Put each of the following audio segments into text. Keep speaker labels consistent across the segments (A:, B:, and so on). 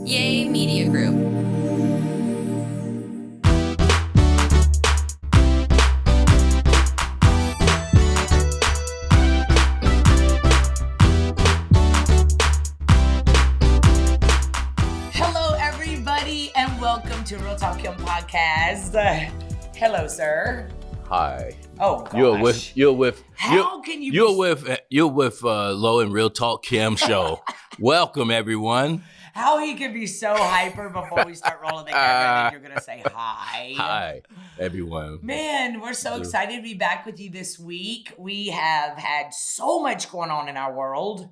A: Yay Media Group.
B: Hello, everybody, and welcome to Real Talk Kim Podcast. Hello, sir.
C: Hi.
B: Oh gosh.
C: You're with Low and Real Talk Kim show. Welcome everyone.
B: How he can be so hyper before we start rolling the camera, and then you're gonna say hi.
C: Hi, everyone.
B: Man, we're so excited to be back with you this week. We have had so much going on in our world.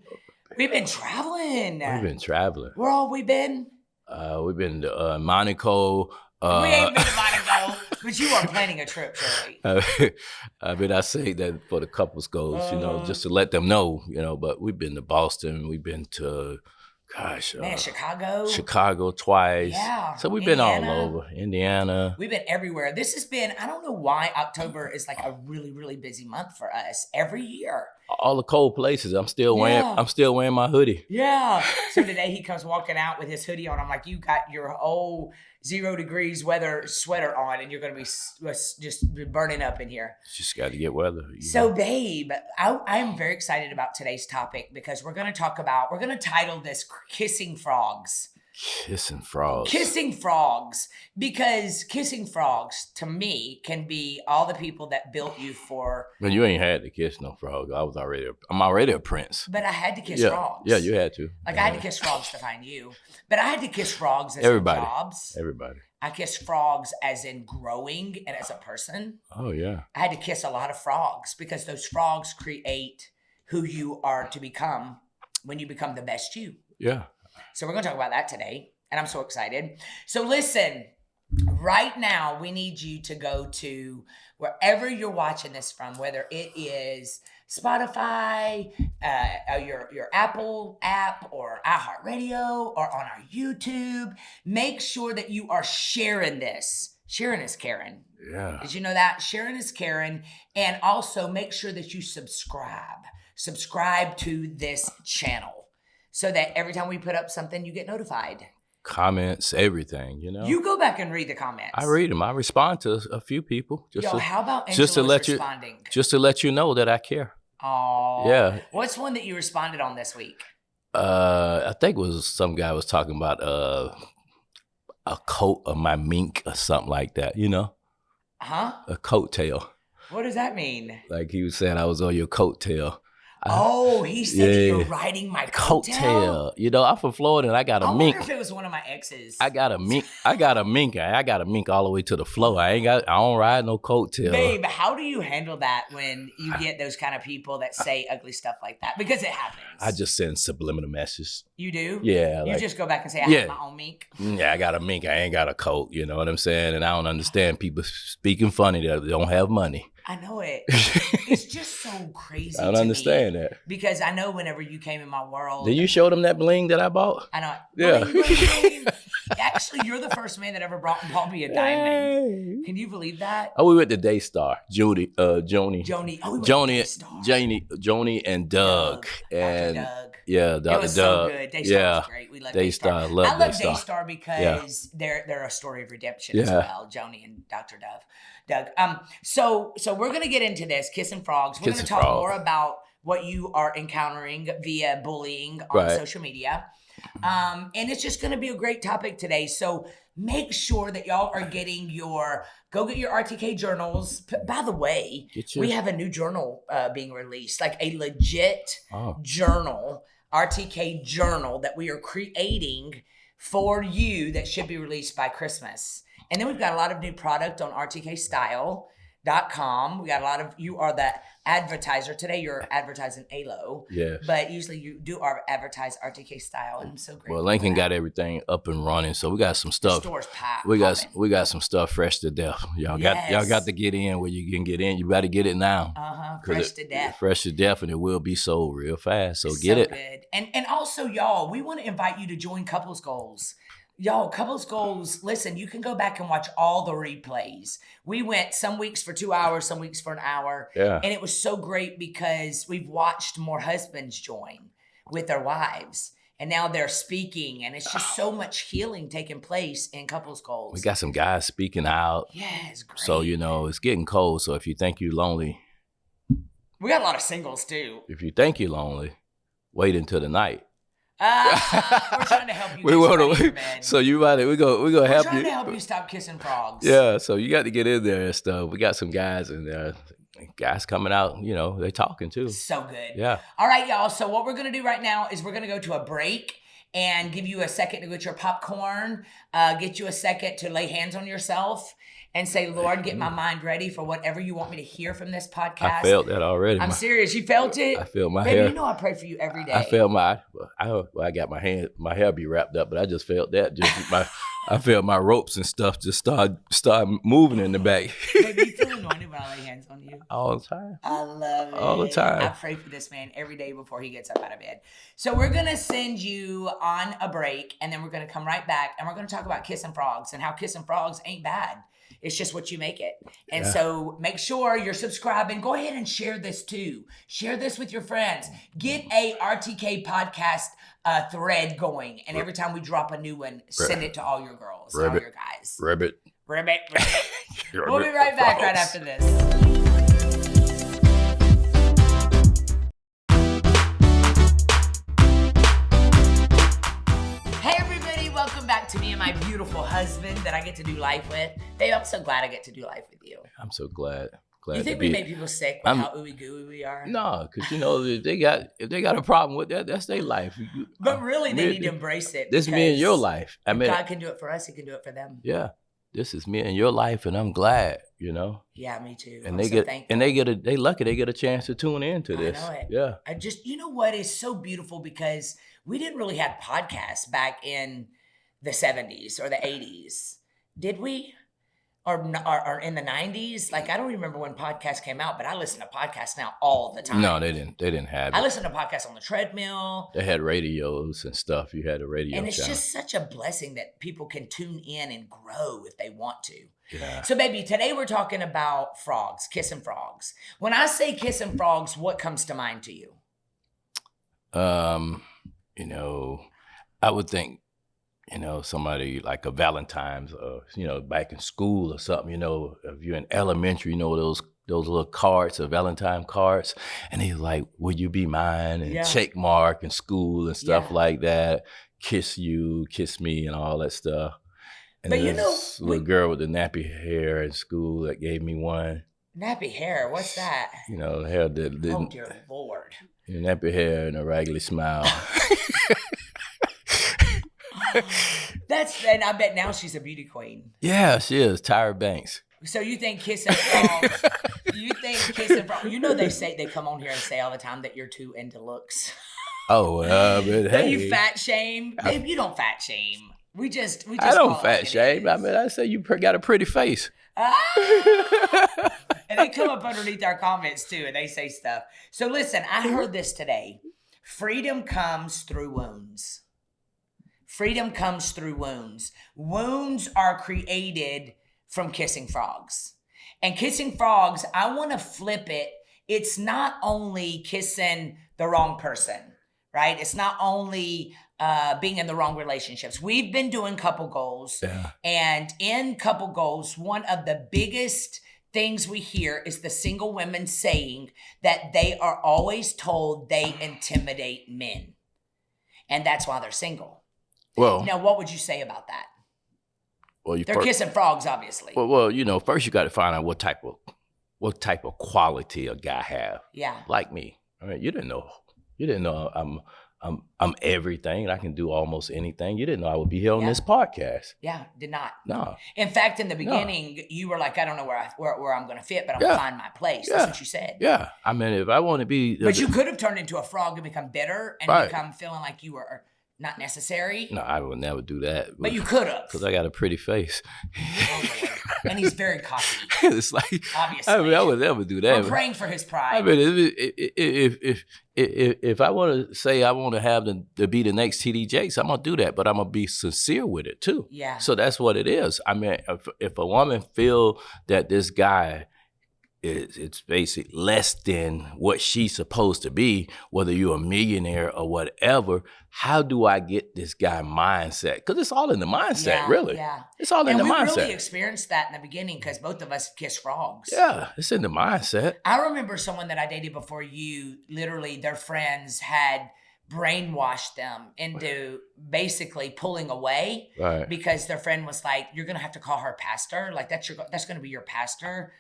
B: We've been traveling.
C: Where
B: all we been?
C: We've been to Monaco.
B: We ain't been to Monaco, but you are planning a trip, surely.
C: I say that for the couples goals, just to let them know, but we've been to Boston, we've been to, Chicago twice.
B: Yeah.
C: So we've been all over. Indiana.
B: We've been everywhere. This has been, I don't know why October is like a really, really busy month for us every year.
C: All the cold places. I'm still wearing my hoodie.
B: Yeah. So today he comes walking out with his hoodie on. I'm like, you got your whole 0 degrees weather sweater on, and you're going to be just burning up in here.
C: Just got to get weather.
B: So, babe, I'm very excited about today's topic because we're going to title this Kissing Frogs.
C: Kissing frogs.
B: Because kissing frogs, to me, can be all the people that built you for.
C: But you ain't had to kiss no frog. I'm already a prince.
B: But I had to kiss frogs.
C: Yeah, you had to.
B: I had to kiss frogs to find you. But I had to kiss frogs as
C: Everybody.
B: in jobs.
C: Everybody.
B: I kiss frogs as in growing and as a person.
C: Oh, yeah.
B: I had to kiss a lot of frogs because those frogs create who you are to become when you become the best you.
C: Yeah.
B: So we're going to talk about that today, and I'm so excited. So listen, right now we need you to go to wherever you're watching this from, whether it is Spotify, your Apple app, or iHeartRadio, or on our YouTube. Make sure that you are sharing this. Sharing is caring.
C: Yeah.
B: Did you know that? Sharing is caring. And also make sure that you subscribe. Subscribe to this channel, so that every time we put up something, you get notified.
C: Comments, everything,
B: You go back and read the comments.
C: I read them. I respond to a few people.
B: How about Angela's responding?
C: Just to let you know that I care.
B: Oh.
C: Yeah.
B: What's one that you responded on this week?
C: I think it was some guy was talking about a coat of my mink or something like that,
B: Huh?
C: A coat tail.
B: What does that mean?
C: Like he was saying I was on your coat tail.
B: He said that you're riding my coattail.
C: I'm from Florida and I got a mink.
B: I wonder if it was one of my exes.
C: I got a mink. I got a mink all the way to the floor. I don't ride no coattail.
B: Babe, how do you handle that when you get those kind of people that say ugly stuff like that? Because it happens.
C: I just send subliminal messages.
B: You do?
C: Yeah.
B: You just go back and say, I have my own mink?
C: Yeah, I got a mink. I ain't got a coat. You know what I'm saying? And I don't understand people speaking funny that don't have money.
B: I know it. It's just so crazy.
C: I don't understand that.
B: Because I know whenever you came in my world.
C: Did you show them that bling that I bought?
B: I know.
C: Yeah.
B: Bling. Actually, you're the first man that ever bought me a diamond. Can you believe that?
C: Oh, we went to Daystar. Joni. Joni and Doug. And
B: Dr. Doug.
C: Yeah, Dr.
B: It was
C: Doug.
B: so good. Daystar was great. We love Daystar.
C: I
B: love Daystar because they're a story of redemption as well. Joni and Dr. Doug. So we're gonna get into this kissing frogs. We're gonna talk more about what you are encountering via bullying on social media. And it's just gonna be a great topic today. So make sure that y'all are getting go get your RTK journals. By the way, we have a new journal being released, like a legit journal, RTK journal that we are creating for you that should be released by Christmas. And then we've got a lot of new product on rtkstyle.com. We got a lot of, you are the advertiser. Today you're advertising ALO.
C: Yeah.
B: But usually you do advertise RTK Style, and I'm so grateful.
C: Well, Lincoln got everything up and running, so we got some stuff.
B: The store's packed.
C: We got some stuff fresh to death. Y'all got to get in where you can get in. You better get it now.
B: Fresh to death.
C: Fresh to death, and it will be sold real fast. So get it.
B: Good. And also, y'all, we want to invite you to join Couples Goals. Y'all, Couples Goals, listen, you can go back and watch all the replays. We went some weeks for 2 hours, some weeks for an hour.
C: Yeah.
B: And it was so great because we've watched more husbands join with their wives. and now they're speaking, and it's just so much healing taking place in couples goals.
C: We got some guys speaking out.
B: Yeah, it's great.
C: So, it's getting cold. So if you think you're lonely.
B: We got a lot of singles too.
C: If you think you're lonely, wait until the night.
B: We're trying to help you.
C: So you might we're gonna help you.
B: We're trying to help you stop kissing frogs.
C: Yeah, so you got to get in there and stuff. We got some guys in there. Guys coming out, they talking too.
B: So good.
C: Yeah.
B: All right, y'all. So what we're gonna do right now is we're gonna go to a break and give you a second to get your popcorn, get you a second to lay hands on yourself and say, Lord, get my mind ready for whatever you want me to hear from this podcast.
C: I felt that already.
B: I'm serious. You felt it?
C: I felt my
B: Baby,
C: hair.
B: You know I pray for you every day.
C: I felt I got my hair be wrapped up, but I just felt that. I felt my ropes and stuff just start moving in the back.
B: Baby, you feel anointed when I lay hands on you?
C: All the time.
B: I love it.
C: All the time.
B: I pray for this man every day before he gets up out of bed. So we're going to send you on a break, and then we're going to come right back, and we're going to talk about kissing frogs and how kissing frogs ain't bad. It's just what you make it. And so make sure you're subscribing. Go ahead and share this too. Share this with your friends. Get a RTK podcast thread going. And every time we drop a new one, send it to all your girls, all your guys.
C: Ribbit.
B: We'll be right back right after this. To me and my beautiful husband that I get to do life with. Babe, I'm so glad I get to do life with you.
C: I'm so glad.
B: You think we make people sick with how ooey gooey we are?
C: No, because if they got a problem with that, that's their life.
B: But really, they need to embrace it.
C: This is me and your life.
B: I mean, God can do it for us. He can do it for them.
C: Yeah, this is me and your life, and I'm glad.
B: Yeah, me too.
C: And they lucky they get a chance to tune into this.
B: I know it.
C: Yeah.
B: I just what is so beautiful because we didn't really have podcasts back in the 70s or the 80s. Did we? Or in the 90s? Like, I don't remember when podcasts came out, but I listen to podcasts now all the time.
C: No, they didn't have it.
B: I listen to podcasts on the treadmill.
C: They had radios and stuff. You had a radio
B: And it's
C: channel.
B: just such a blessing that people can tune in and grow if they want to.
C: Yeah.
B: So, baby, today we're talking about frogs, kissing frogs. When I say kissing frogs, what comes to mind to you?
C: I would think, somebody like a Valentine's, back in school or something, if you're in elementary, those little cards, the Valentine cards, and he's like, will you be mine? And check mark in school and stuff like that. Kiss you, kiss me and all that stuff. And
B: but
C: this little girl with the nappy hair in school that gave me one.
B: Nappy hair, what's that?
C: Hair that
B: oh, dear Lord.
C: Nappy hair and a raggedy smile.
B: And I bet now she's a beauty queen.
C: Yeah, she is. Tyra Banks.
B: So you think kissing frogs? They come on here and say all the time that you're too into looks.
C: Oh, but hey,
B: you fat shame, babe. You don't fat shame. We just.
C: I don't fat shame. I mean, I say you got a pretty face.
B: And they come up underneath our comments too, and they say stuff. So listen, I heard this today. Freedom comes through wounds. Freedom comes through wounds. Wounds are created from kissing frogs. And kissing frogs, I want to flip it. It's not only kissing the wrong person, right? It's not only being in the wrong relationships. We've been doing couple goals.
C: Yeah.
B: And in couple goals, one of the biggest things we hear is the single women saying that they are always told they intimidate men. And that's why they're single.
C: Well,
B: now, what would you say about that?
C: Well,
B: they're kissing frogs, obviously.
C: Well, first you got to find out what type of quality a guy have.
B: Yeah.
C: Like me. I mean, you didn't know I'm everything. I can do almost anything. You didn't know I would be here on this podcast.
B: Yeah, did not.
C: No.
B: In fact, in the beginning, you were like, I don't know where I'm going to fit, but I'm going to find my place. That's what you said.
C: Yeah. I mean, if I want to be...
B: But you could have turned into a frog and become bitter and become feeling like you were... not necessary.
C: No, I would never do that.
B: But you could have.
C: Because I got a pretty face.
B: And he's very cocky.
C: It's like, obviously. I mean, I would never do that.
B: We're praying for his pride.
C: I mean, if I want to say I want to have to be the next TD Jakes, I'm going to do that. But I'm going to be sincere with it, too.
B: Yeah.
C: So that's what it is. I mean, if a woman feel that this guy it's basically less than what she's supposed to be, whether you're a millionaire or whatever. How do I get this guy mindset? Because it's all in the mindset, really. Yeah. It's all in the mindset.
B: And we really experienced that in the beginning because both of us kissed frogs.
C: Yeah, it's in the mindset.
B: I remember someone that I dated before you, literally their friends had brainwashed them into basically pulling away because their friend was like, you're going to have to call her pastor. Like that's going to be your pastor.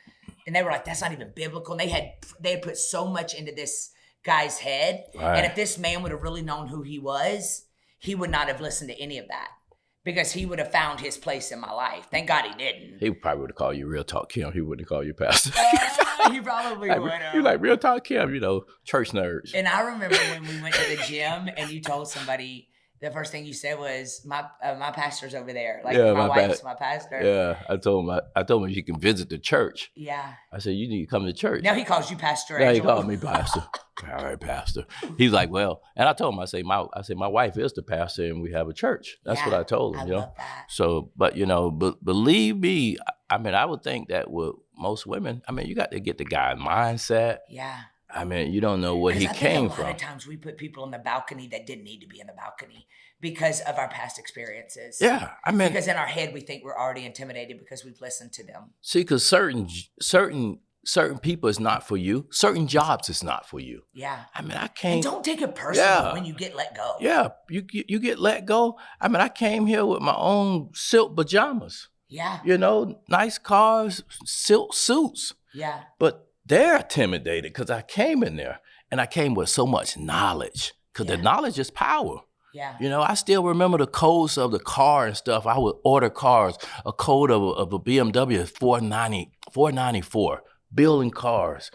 B: And they were like, that's not even biblical. And they had put so much into this guy's head. Right. And if this man would have really known who he was, he would not have listened to any of that because he would have found his place in my life. Thank God he didn't.
C: He probably would have called you Real Talk Kim. He wouldn't have called you pastor.
B: He probably would have.
C: You're like Real Talk Kim, church nerds.
B: And I remember when we went to the gym and you told somebody, the first thing you said was, my pastor's over there. Like, my wife's my pastor.
C: Yeah, I told him you can visit the church.
B: Yeah.
C: I said, you need to come to church.
B: Now he calls you Pastor
C: Angelo.
B: Yeah,
C: he called me pastor. All right, pastor. He's like, well, and I told him, I said, my wife is the pastor and we have a church. That's what I told him,
B: I love that.
C: So, but, believe me, I would think that with most women, you got to get the guy's mindset.
B: Yeah.
C: You don't know what he came from.
B: A lot of times we put people in the balcony that didn't need to be in the balcony because of our past experiences.
C: Yeah,
B: because in our head we think we're already intimidated because we've listened to them.
C: See, because certain people is not for you. Certain jobs is not for you.
B: Yeah.
C: I can't.
B: And don't take it personal when you get let go.
C: Yeah, you get let go. I came here with my own silk pajamas.
B: Yeah.
C: Nice cars, silk suits.
B: Yeah.
C: But they're intimidated because I came in there and I came with so much knowledge because the knowledge is power.
B: Yeah.
C: I still remember the codes of the car and stuff. I would order cars. A code of a BMW is 494. Building cars,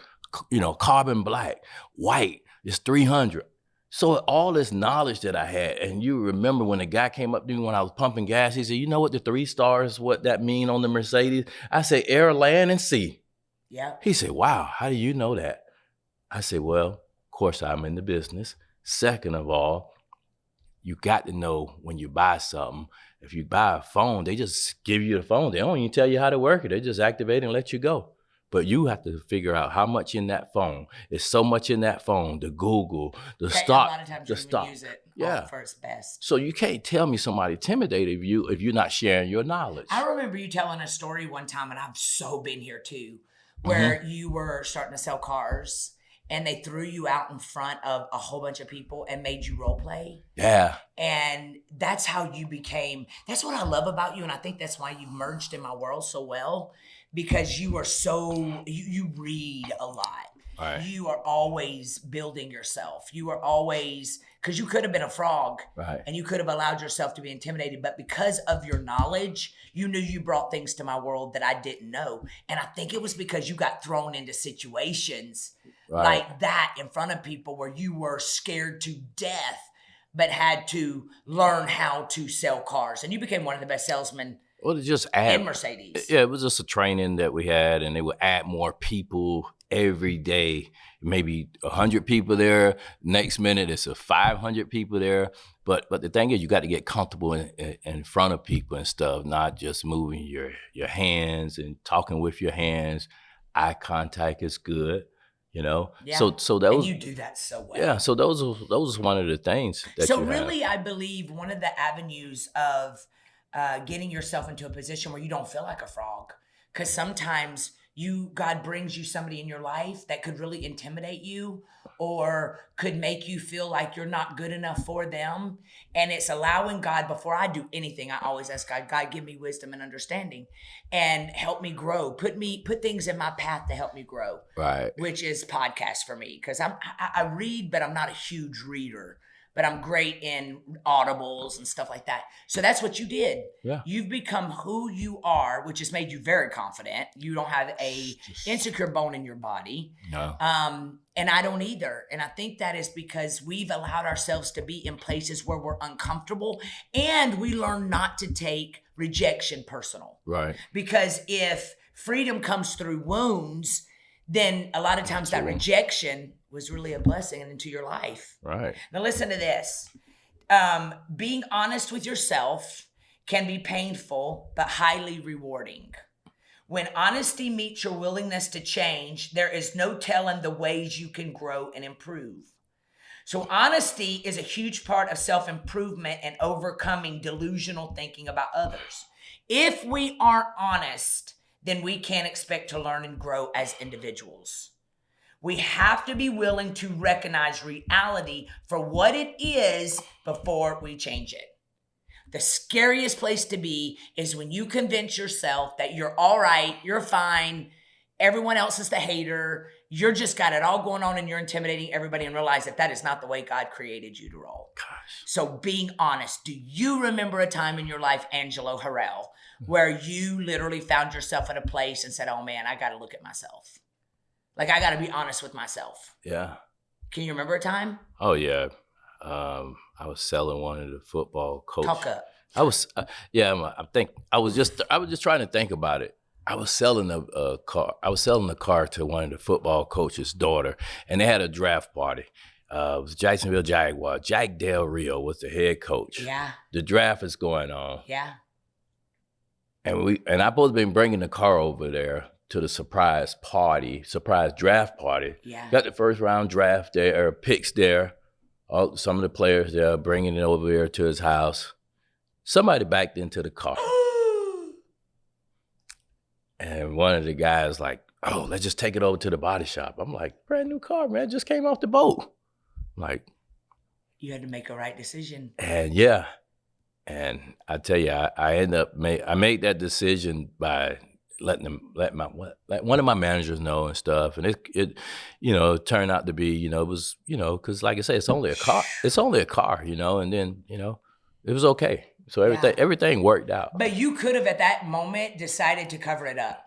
C: carbon black, white is 300. So all this knowledge that I had, and you remember when the guy came up to me when I was pumping gas, he said, you know what the 3 stars, what that mean on the Mercedes? I said, air, land, and sea.
B: Yeah.
C: He said, wow, how do you know that? I said, well, of course I'm in the business. Second of all, you got to know when you buy something. If you buy a phone, they just give you the phone. They don't even tell you how to work it. They just activate it and let you go. But you have to figure out how much in that phone. It's so much in that phone, the Google, the stock.
B: A lot of times you even use it for its best.
C: So you can't tell me somebody intimidated you if you're not sharing your knowledge.
B: I remember you telling a story one time, and I've so been here too, where you were starting to sell cars and they threw you out in front of a whole bunch of people and made you role play.
C: Yeah.
B: And that's how you became, that's what I love about you. And I think that's why you've merged in my world so well, because you are so, you read a lot. Right. You are always building yourself. You are always, because you could have been a frog, right, and you could have allowed yourself to be intimidated, but because of your knowledge, you knew you brought things to my world that I didn't know. And I think it was because you got thrown into situations like that in front of people where you were scared to death, but had to learn how to sell cars. And you became one of the best salesmen.
C: Well, it just add,
B: in Mercedes.
C: Yeah, it was just a training that we had, and they would add more people every day. Maybe 100 people there. Next minute, it's 500 people there. But the thing is, you got to get comfortable in front of people and stuff, not just moving your hands and talking with your hands. Eye contact is good, you know.
B: Yeah.
C: So that was,
B: and you do that so well.
C: Yeah. So those was one of the things that.
B: So really, I believe one of the avenues of getting yourself into a position where you don't feel like a frog, because sometimes God brings you somebody in your life that could really intimidate you or could make you feel like you're not good enough for them. And it's allowing God, before I do anything, I always ask God, give me wisdom and understanding and help me grow. Put things in my path to help me grow. Right. Which is podcasts for me, because I read, but I'm not a huge reader. But I'm great in audibles and stuff like that. So that's what you did. Yeah. You've become who you are, which has made you very confident. You don't have a insecure bone in your body. No. And I don't either. And I think that is because we've allowed ourselves to be in places where we're uncomfortable, and we learn not to take rejection personal. Right. Because if freedom comes through wounds, then a lot of times that rejection was really a blessing into your life. Right. Now listen to this. Being honest with yourself can be painful, but highly rewarding. When honesty meets your willingness to change, there is no telling the ways you can grow and improve. So honesty is a huge part of self-improvement and overcoming delusional thinking about others. If we aren't honest, then we can't expect to learn and grow as individuals. We have to be willing to recognize reality for what it is before we change it. The scariest place to be is when you convince yourself that you're all right, you're fine, everyone else is the hater, you're just got it all going on and you're intimidating everybody, and realize that that is not the way God created you to roll.
C: Gosh.
B: So being honest, do you remember a time in your life, Angelo Harrell, where you literally found yourself in a place and said, oh man, I got to look at myself. Like I got to be honest with myself.
C: Yeah.
B: Can you remember a time?
C: Oh yeah. I was selling one of the football coaches.
B: Talk up.
C: I was, I was just trying to think about it. I was selling a car. I was selling a car to one of the football coach's daughter, and they had a draft party. It was Jacksonville Jaguar. Jack Del Rio was the head coach.
B: Yeah.
C: The draft is going on.
B: Yeah.
C: And I supposed to been bringing the car over there to the surprise draft party.
B: Yeah.
C: Got the first round draft there, picks there. Some of the players there, bringing it over here to his house. Somebody backed into the car. And one of the guys like, oh, let's just take it over to the body shop. I'm like, brand new car, man, just came off the boat. I'm like,
B: you had to make a right decision.
C: And yeah. And I tell you, I made that decision by let one of my managers know and stuff, and it turned out to be, it was, because like I say, it's only a car, and then it was okay, so everything worked out.
B: But you could have at that moment decided to cover it up.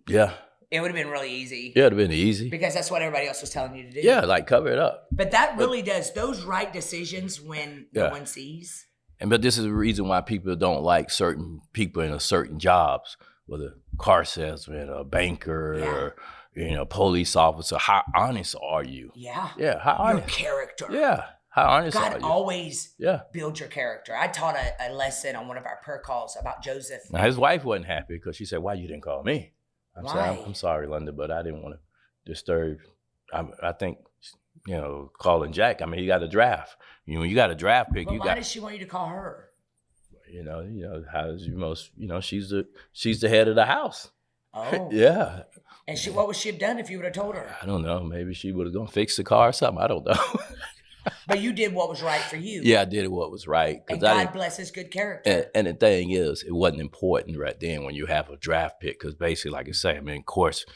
C: Yeah,
B: it would have been really easy.
C: Yeah, it would have been easy
B: because that's what everybody else was telling you to do.
C: Yeah, like cover it up.
B: But that really does those right decisions when no one sees.
C: But this is the reason why people don't like certain people in certain jobs, whether a car salesman, a banker, or police officer. How honest are you?
B: Yeah.
C: Yeah. How honest?
B: Your character.
C: Yeah. How honest are you?
B: God always builds your character. I taught a lesson on one of our prayer calls about Joseph.
C: Now his wife wasn't happy because she said, "Why you didn't call me?"
B: Why?
C: I'm sorry, Linda, but I didn't want to disturb. I think. Calling Jack. I mean, he got a draft. When you got a draft pick,
B: why does she want you to call her?
C: How's you most? She's the head of the house.
B: Oh,
C: yeah.
B: And what would she have done if you would have told her?
C: I don't know. Maybe she would have gone fix the car or something. I don't know.
B: But you did what was right for you.
C: Yeah, I did what was right.
B: And God bless his good character.
C: And the thing is, it wasn't important right then when you have a draft pick, because basically, like I say, of course,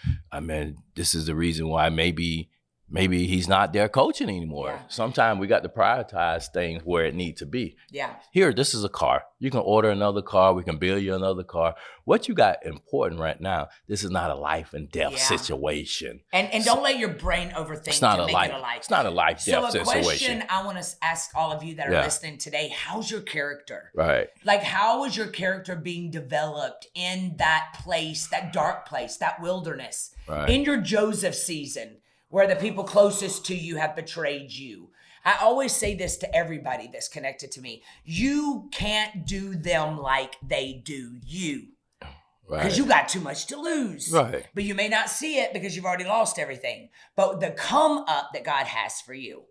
C: this is the reason why maybe he's not there coaching anymore. Yeah. Sometimes we got to prioritize things where it needs to be.
B: Yeah.
C: Here, this is a car. You can order another car. We can build you another car. What you got important right now, this is not a life and death situation.
B: And don't let your brain overthink
C: it's not
B: to
C: a
B: make
C: life,
B: it a life.
C: It's not a life-death situation.
B: So a question I want to ask all of you that are listening today, how's your character?
C: Right.
B: Like, how is your character being developed in that place, that dark place, that wilderness, in your Joseph season, where the people closest to you have betrayed you? I always say this to everybody that's connected to me. You can't do them like they do you. Because you got too much to lose.
C: Right.
B: But you may not see it because you've already lost everything. But the come up that God has for you,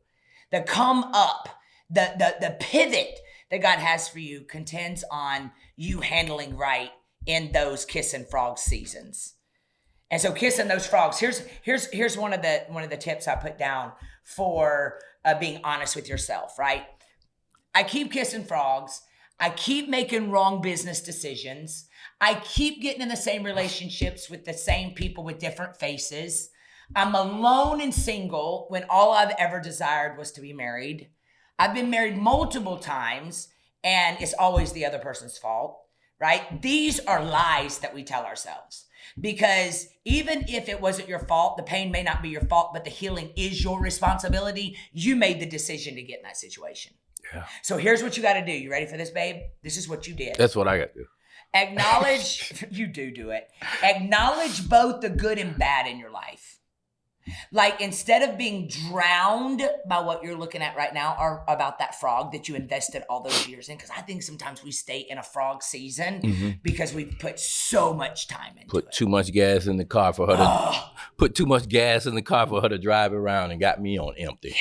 B: the come up, the pivot that God has for you contends on you handling right in those kissing frogs seasons. And so kissing those frogs, here's one of the tips I put down for being honest with yourself, right? I keep kissing frogs. I keep making wrong business decisions. I keep getting in the same relationships with the same people with different faces. I'm alone and single when all I've ever desired was to be married. I've been married multiple times and it's always the other person's fault, right? These are lies that we tell ourselves. Because even if it wasn't your fault, the pain may not be your fault, but the healing is your responsibility. You made the decision to get in that situation.
C: Yeah.
B: So here's what you got to do. You ready for this, babe? This is what you did.
C: That's what I got to do.
B: Acknowledge, you do it. Acknowledge both the good and bad in your life. Like, instead of being drowned by what you're looking at right now, or about that frog that you invested all those years in, because I think sometimes we stay in a frog season because we've put so much time into it.
C: Put too much gas in the car for her to drive around and got me on empty.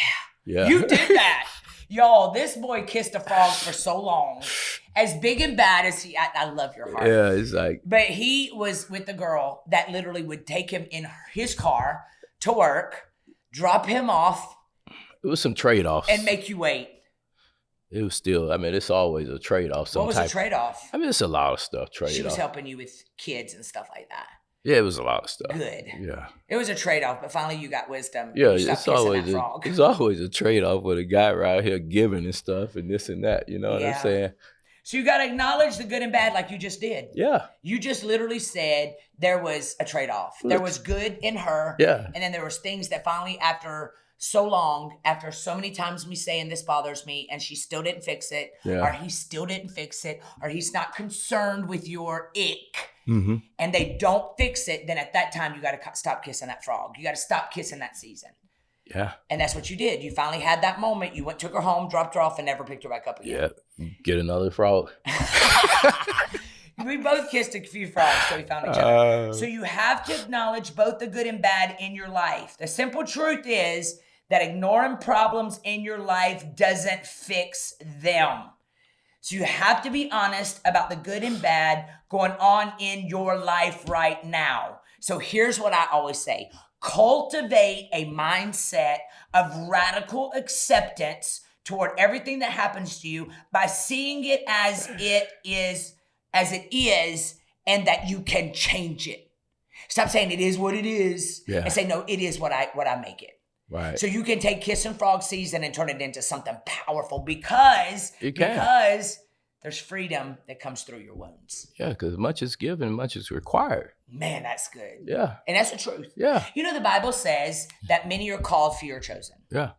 B: Yeah. You did that. Y'all, this boy kissed a frog for so long. As big and bad as I love your heart.
C: Yeah, it's like.
B: But he was with the girl that literally would take him in his car to work, drop him off.
C: It was some trade-offs.
B: And make you wait.
C: It was still, I mean, it's always a trade-off.
B: What was the trade-off?
C: I mean, it's a lot of stuff, trade-off.
B: She was helping you with kids and stuff like that.
C: Yeah, it was a lot of stuff.
B: Good.
C: Yeah.
B: It was a trade-off, but finally you got wisdom.
C: Yeah, it's always a trade-off with a guy right here giving and stuff and this and that. You know what I'm saying?
B: So you got to acknowledge the good and bad like you just did.
C: Yeah.
B: You just literally said there was a trade-off. There was good in her.
C: Yeah.
B: And then there was things that finally, after so long, after so many times me saying this bothers me, and she still didn't fix it, or he still didn't fix it, or he's not concerned with your ick, and they don't fix it, then at that time you got to stop kissing that frog. You got to stop kissing that season.
C: Yeah.
B: And that's what you did. You finally had that moment. You took her home, dropped her off, and never picked her back up again.
C: Yeah. Get another frog.
B: We both kissed a few frogs till we found each other. So you have to acknowledge both the good and bad in your life. The simple truth is that ignoring problems in your life doesn't fix them. So you have to be honest about the good and bad going on in your life right now. So here's what I always say. Cultivate a mindset of radical acceptance toward everything that happens to you by seeing it as it is, and that you can change it. Stop saying it is what it is, and say, no, it is what I make it.
C: Right.
B: So you can take Kiss and Frog season and turn it into something powerful because there's freedom that comes through your wounds.
C: Yeah, because much is given, much is required.
B: Man, that's good.
C: Yeah.
B: And that's the truth.
C: Yeah.
B: You know, the Bible says that many are called, few are chosen.
C: Yeah.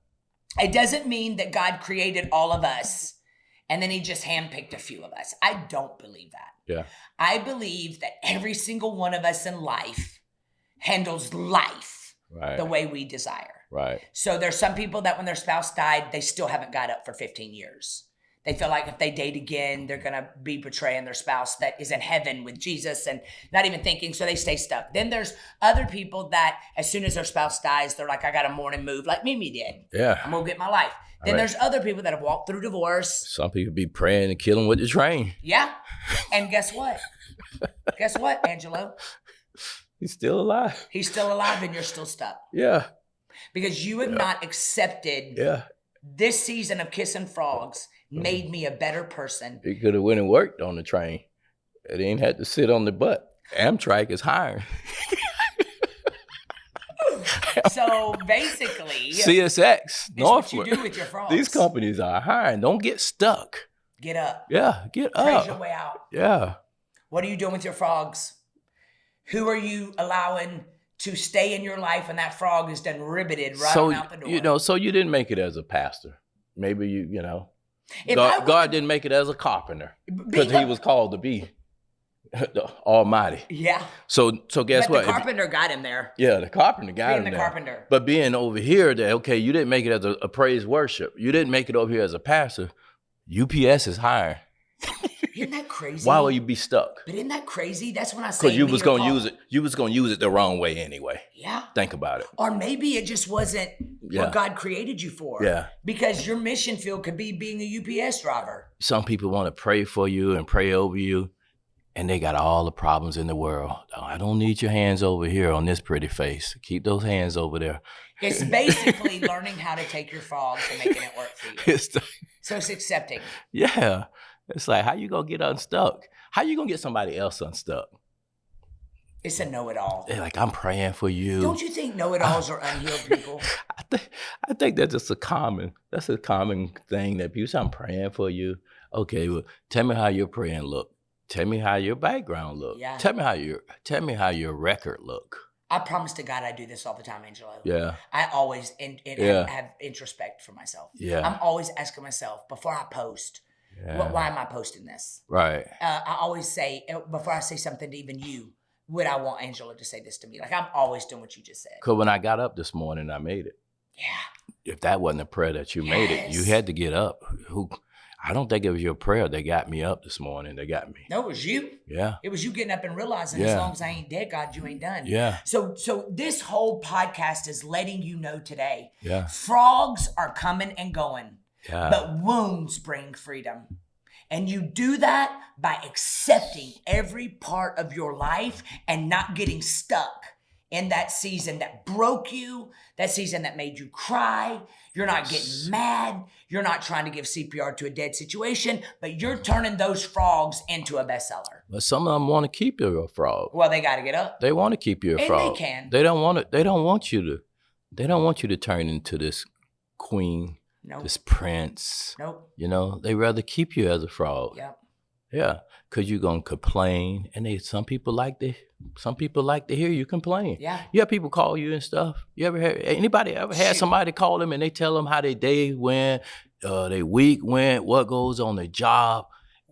B: It doesn't mean that God created all of us and then he just handpicked a few of us. I don't believe that.
C: Yeah.
B: I believe that every single one of us in life handles life the way we desire.
C: Right.
B: So there's some people that when their spouse died, they still haven't got up for 15 years. They feel like if they date again, they're going to be betraying their spouse that is in heaven with Jesus and not even thinking, so they stay stuck. Then there's other people that as soon as their spouse dies, they're like, I got a morning move like Mimi did.
C: Yeah.
B: I'm going to get my life. Then there's other people that have walked through divorce.
C: Some people be praying to kill them with the train.
B: Yeah. And guess what? Guess what, Angelo?
C: He's still alive.
B: He's still alive and you're still stuck.
C: Yeah.
B: Because you have not accepted this season of Kissing Frogs made me a better person.
C: He could have went and worked on the train. It ain't had to sit on the butt. Amtrak is hiring.
B: So basically,
C: CSX, Norfolk.
B: What you do with your frogs.
C: These companies are hiring. Don't get stuck.
B: Get up.
C: Yeah, get up.
B: Praise your way out.
C: Yeah.
B: What are you doing with your frogs? Who are you allowing to stay in your life when that frog is done ribbited right out the door?
C: You know, so you didn't make it as a pastor. Maybe you know. God didn't make it as a carpenter because he was called to be the Almighty.
B: Yeah.
C: So guess what?
B: The carpenter got him there.
C: Yeah, the carpenter got him there.
B: Being the carpenter.
C: But being over here, you didn't make it as a praise worship. You didn't make it over here as a pastor. UPS is hiring.
B: Isn't that crazy?
C: Why would you be stuck?
B: But isn't that crazy? That's when I say
C: because you was gonna use it. You was gonna use it the wrong way anyway.
B: Yeah.
C: Think about it.
B: Or maybe it just wasn't what God created you for.
C: Yeah.
B: Because your mission field could be being a UPS driver.
C: Some people want to pray for you and pray over you, and they got all the problems in the world. Oh, I don't need your hands over here on this pretty face. Keep those hands over there.
B: It's basically learning how to take your frogs and making it work for you. So it's accepting.
C: Yeah. It's like, how you going to get unstuck? How you going to get somebody else unstuck?
B: It's a know-it-all.
C: They're like, I'm praying for you.
B: Don't you think know-it-alls are unhealed people?
C: I think that's just a common thing that people say, I'm praying for you. Okay, well, tell me how your praying look. Tell me how your background look.
B: Yeah.
C: Tell me how your record look.
B: I promise to God I do this all the time, Angelo.
C: Yeah.
B: I always have introspect for myself.
C: Yeah.
B: I'm always asking myself before I post, why am I posting this?
C: Right.
B: I always say, before I say something to even you, would I want Angela to say this to me? Like, I'm always doing what you just said.
C: Because when I got up this morning, I made it.
B: Yeah.
C: If that wasn't a prayer that you made it, you had to get up. I don't think it was your prayer that got me up this morning. That got me.
B: No, it was you.
C: Yeah.
B: It was you getting up and realizing as long as I ain't dead, God, you ain't done.
C: Yeah.
B: So this whole podcast is letting you know today.
C: Yeah.
B: Frogs are coming and going.
C: Yeah.
B: But wounds bring freedom. And you do that by accepting every part of your life and not getting stuck in that season that broke you, that season that made you cry. You're not getting mad. You're not trying to give CPR to a dead situation, but you're turning those frogs into a bestseller.
C: But some of them want to keep you a frog.
B: Well, they got to get up.
C: They want to keep you a frog.
B: And they can.
C: They don't want you to turn into this queen.
B: Nope.
C: This prince.
B: Nope.
C: You know, they rather keep you as a frog.
B: Yep.
C: Yeah, because you're going to complain. And some people like to hear you complain.
B: Yeah.
C: You have people call you and stuff. Anybody ever had somebody call them and they tell them how their day went, their week went, what goes on their job.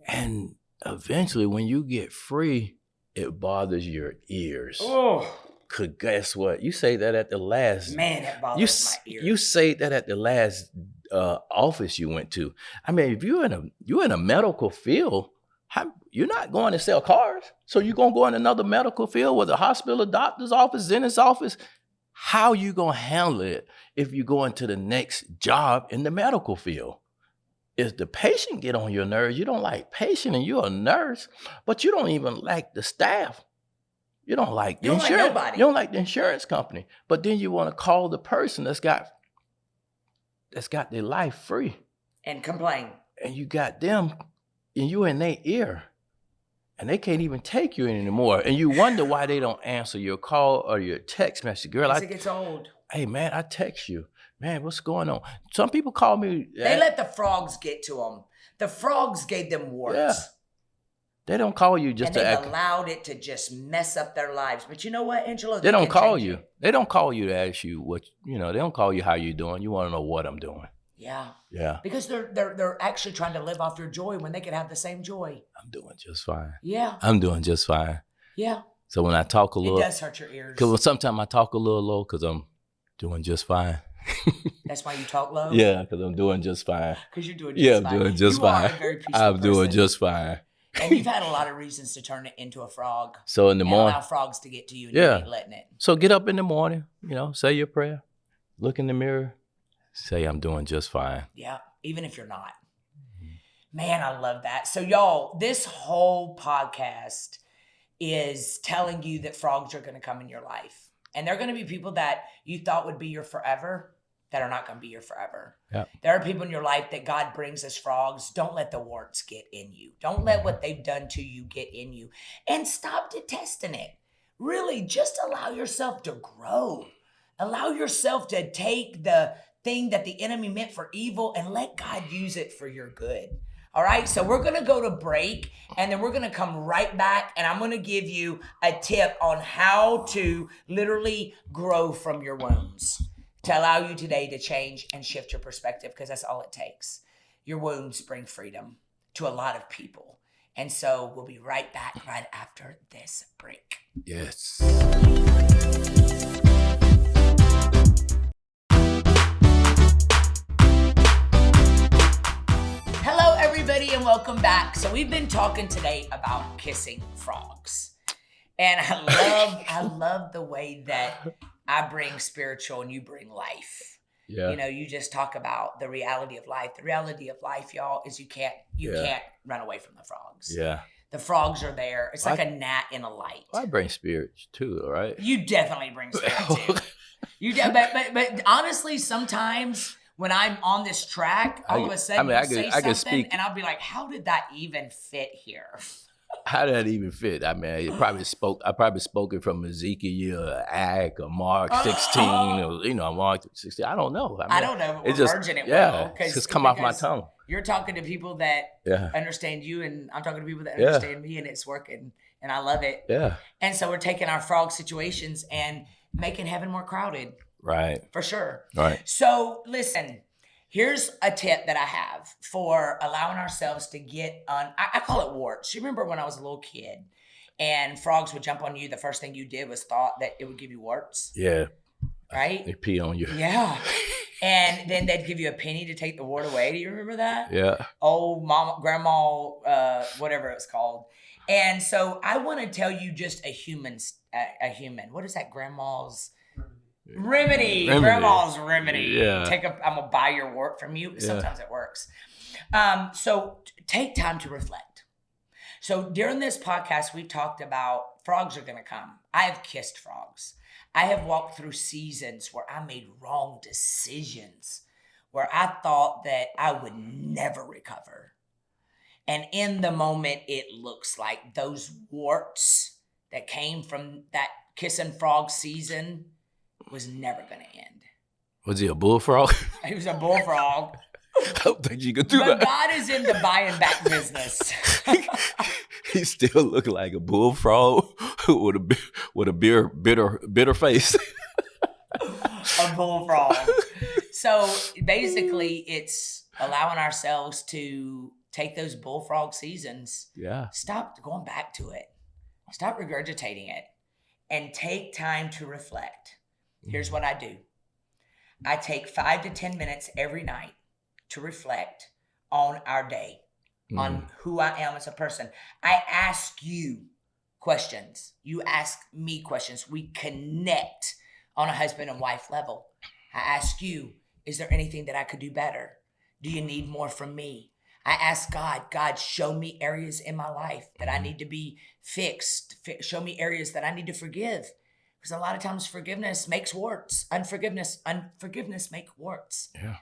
C: And eventually when you get free, it bothers your ears.
B: Oh.
C: Cause guess what? You say that at the last.
B: Man, it bothers my ears.
C: You say that at the last office you went to. I mean, if you're in a medical field, you're not going to sell cars. So you're gonna go in another medical field with a hospital, a doctor's office, dentist's office. How you gonna handle it if you go into the next job in the medical field? If the patient get on your nerves, you don't like patient and you're a nurse, but you don't even like the staff. You don't like the insurance.
B: Like nobody.
C: You don't like the insurance company. But then you want to call the person that's got their life free.
B: And complain.
C: And you got them, and you in their ear. And they can't even take you anymore. And you wonder why they don't answer your call or your text message. Girl,
B: it gets old.
C: Hey, man, I text you. Man, what's going on? Some people call me.
B: They let the frogs get to them. The frogs gave them warts.
C: Yeah. They don't call you just to act.
B: And they allowed it to just mess up their lives. But you know what, Angela?
C: They don't call you. They don't call you to ask you they don't call you how you doing. You want to know what I'm doing.
B: Yeah.
C: Yeah.
B: Because they're actually trying to live off your joy when they could have the same joy.
C: I'm doing just fine.
B: Yeah.
C: I'm doing just fine.
B: Yeah.
C: So when I talk a little.
B: It does hurt your ears.
C: Because sometimes I talk a little low because I'm doing just fine.
B: That's why you talk low?
C: Yeah, because I'm doing just fine.
B: Because you're doing just fine.
C: Yeah, I'm doing just fine.
B: Are a very peaceful
C: I'm doing
B: person.
C: just fine.
B: And you've had a lot of reasons to turn it into a frog.
C: So in the morning,
B: allow frogs to get to you and you ain't letting it.
C: So get up in the morning, say your prayer, look in the mirror, say I'm doing just fine.
B: Yeah, even if you're not. Man, I love that. So y'all, this whole podcast is telling you that frogs are going to come in your life. And they're going to be people that you thought would be your forever that are not going to be your forever.
C: Yeah.
B: There are people in your life that God brings as frogs. Don't let the warts get in you. Don't let what they've done to you get in you. And stop detesting it. Really, just allow yourself to grow. Allow yourself to take the thing that the enemy meant for evil and let God use it for your good. All right, so we're going to go to break and then we're going to come right back and I'm going to give you a tip on how to literally grow from your wounds to allow you today to change and shift your perspective because that's all it takes. Your wounds bring freedom to a lot of people. And so we'll be right back right after this break.
C: Yes.
B: Hello, everybody, and welcome back. So we've been talking today about kissing frogs. And I love the way that I bring spiritual and you bring life.
C: Yeah.
B: You just talk about the reality of life. The reality of life, y'all, is you can't run away from the frogs.
C: Yeah.
B: The frogs are there. It's like a gnat in a light.
C: I bring spirits too, all right?
B: You definitely bring spirit too. But honestly, sometimes when I'm on this track, all of a sudden I can something and I'll be like, how did that even fit here?
C: How did that even fit? I mean, I probably spoke it from Ezekiel, Ag, or Mark 16, or Mark 16. I don't know.
B: I don't know, but we're merging it well.
C: It's just come off my tongue.
B: You're talking to people that understand you, and I'm talking to people that understand me, and it's working, and I love it.
C: Yeah.
B: And so we're taking our frog situations and making heaven more crowded.
C: Right.
B: For sure.
C: Right.
B: So listen. Here's a tip that I have for allowing ourselves to get on, I call it warts. You remember when I was a little kid and frogs would jump on you, the first thing you did was thought that it would give you warts.
C: Yeah.
B: Right?
C: They pee on you.
B: Yeah. And then they'd give you a penny to take the wart away. Do you remember that?
C: Yeah.
B: Old mama, grandma, whatever it's called. And so I want to tell you just a human. What is that? Grandma's remedy. Grandma's remedy.
C: Yeah.
B: I'm gonna buy your wart from you. Sometimes it works. So take time to reflect. So during this podcast, we talked about frogs are gonna come. I have kissed frogs. I have walked through seasons where I made wrong decisions, where I thought that I would never recover. And in the moment, it looks like those warts that came from that kissing frog season was never going to end.
C: Was he a bullfrog?
B: He was a bullfrog.
C: I don't think you could do
B: but
C: that.
B: God is in the buying back business.
C: He still looked like a bullfrog with a bitter face.
B: A bullfrog. So basically, it's allowing ourselves to take those bullfrog seasons.
C: Yeah.
B: Stop going back to it. Stop regurgitating it, and take time to reflect. Here's what I do. I take 5 to 10 minutes every night to reflect on our day, on who I am as a person. I ask you questions. You ask me questions. We connect on a husband and wife level. I ask you, is there anything that I could do better? Do you need more from me? I ask God, show me areas in my life that I need to be fixed. Show me areas that I need to forgive. Because a lot of times forgiveness makes warts. Unforgiveness make warts.
C: Yeah.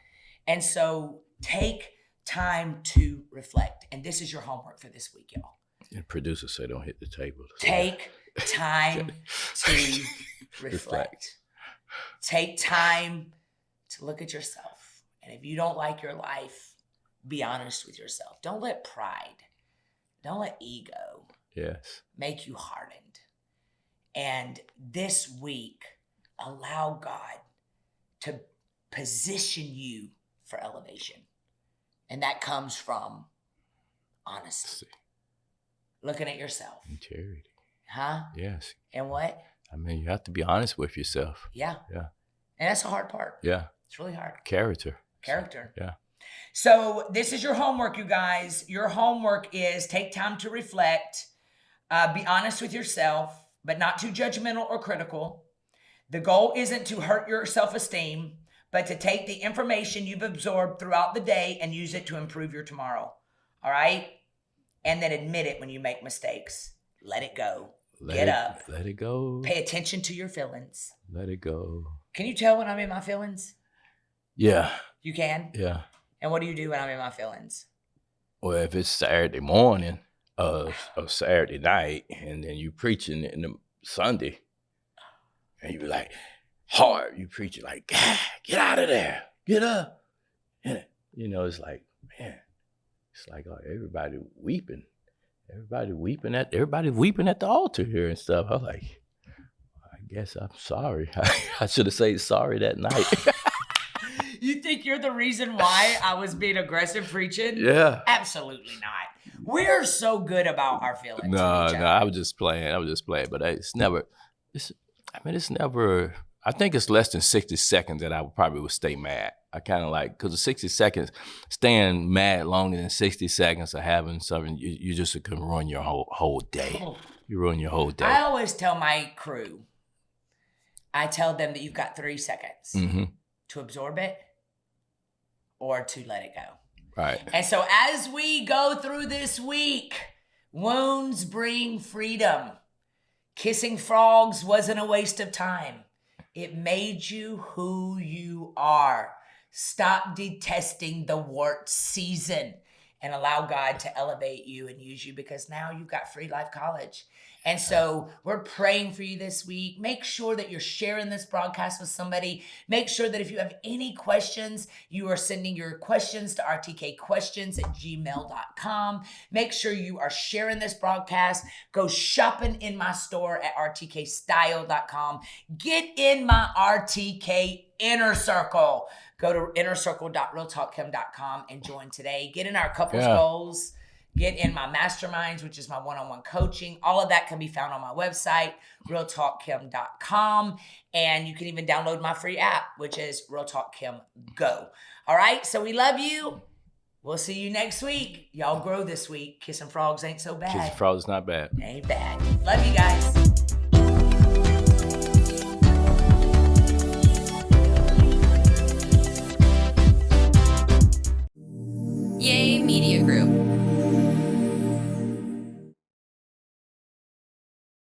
B: And so take time to reflect. And this is your homework for this week, y'all.
C: And producers say don't hit the table.
B: Take time to reflect. Take time to look at yourself. And if you don't like your life, be honest with yourself. Don't let pride, don't let ego make you hardened. And this week, allow God to position you for elevation. And that comes from honesty. Looking at yourself.
C: Integrity.
B: Huh?
C: Yes.
B: And what?
C: I mean, you have to be honest with yourself.
B: Yeah.
C: Yeah.
B: And that's the hard part.
C: Yeah.
B: It's really hard.
C: Character.
B: Yeah. So this is your homework, you guys. Your homework is take time to reflect, be honest with yourself, but not too judgmental or critical. The goal isn't to hurt your self-esteem, but to take the information you've absorbed throughout the day and use it to improve your tomorrow. All right? And then admit it when you make mistakes. Let it go. Get up.
C: Let it go.
B: Pay attention to your feelings.
C: Let it go.
B: Can you tell when I'm in my feelings?
C: Yeah.
B: You can?
C: Yeah.
B: And what do you do when I'm in my feelings?
C: Well, if it's Saturday morning or Saturday night, and then you preaching in the Sunday, and you be like, hard, you preaching like, God, get out of there, get up. And, it's like, man, it's like everybody weeping. Everybody weeping at the altar here and stuff. I was like, I guess I'm sorry. I should have said sorry that night.
B: You think you're the reason why I was being aggressive preaching? Yeah. Absolutely not. We're so good about our feelings.
C: No, I was just playing. But it's never, I think it's less than 60 seconds that I probably would stay mad. I kind of like, because the 60 seconds, staying mad longer than 60 seconds of having something, you just can ruin your whole day. You ruin your whole day.
B: I always tell my crew, I tell them that you've got 3 seconds to absorb it or to let it go.
C: Right.
B: And so as we go through this week, wounds bring freedom. Kissing frogs wasn't a waste of time. It made you who you are. Stop detesting the wart season and allow God to elevate you and use you, because now you've got Free Life College. And so we're praying for you this week. Make sure that you're sharing this broadcast with somebody. Make sure that if you have any questions, you are sending your questions to rtkquestions@gmail.com. Make sure you are sharing this broadcast. Go shopping in my store at rtkstyle.com. Get in my RTK inner circle. Go to innercircle.realtalkchem.com and join today. Get in our couples goals. get in my masterminds, which is my one-on-one coaching. All of that can be found on my website, realtalkkim.com. And you can even download my free app, which is Real Talk Kim Go. All right, so we love you. We'll see you next week. Y'all grow this week. Kissing frogs ain't so bad.
C: Kissing frogs is not bad.
B: Ain't bad. Love you guys.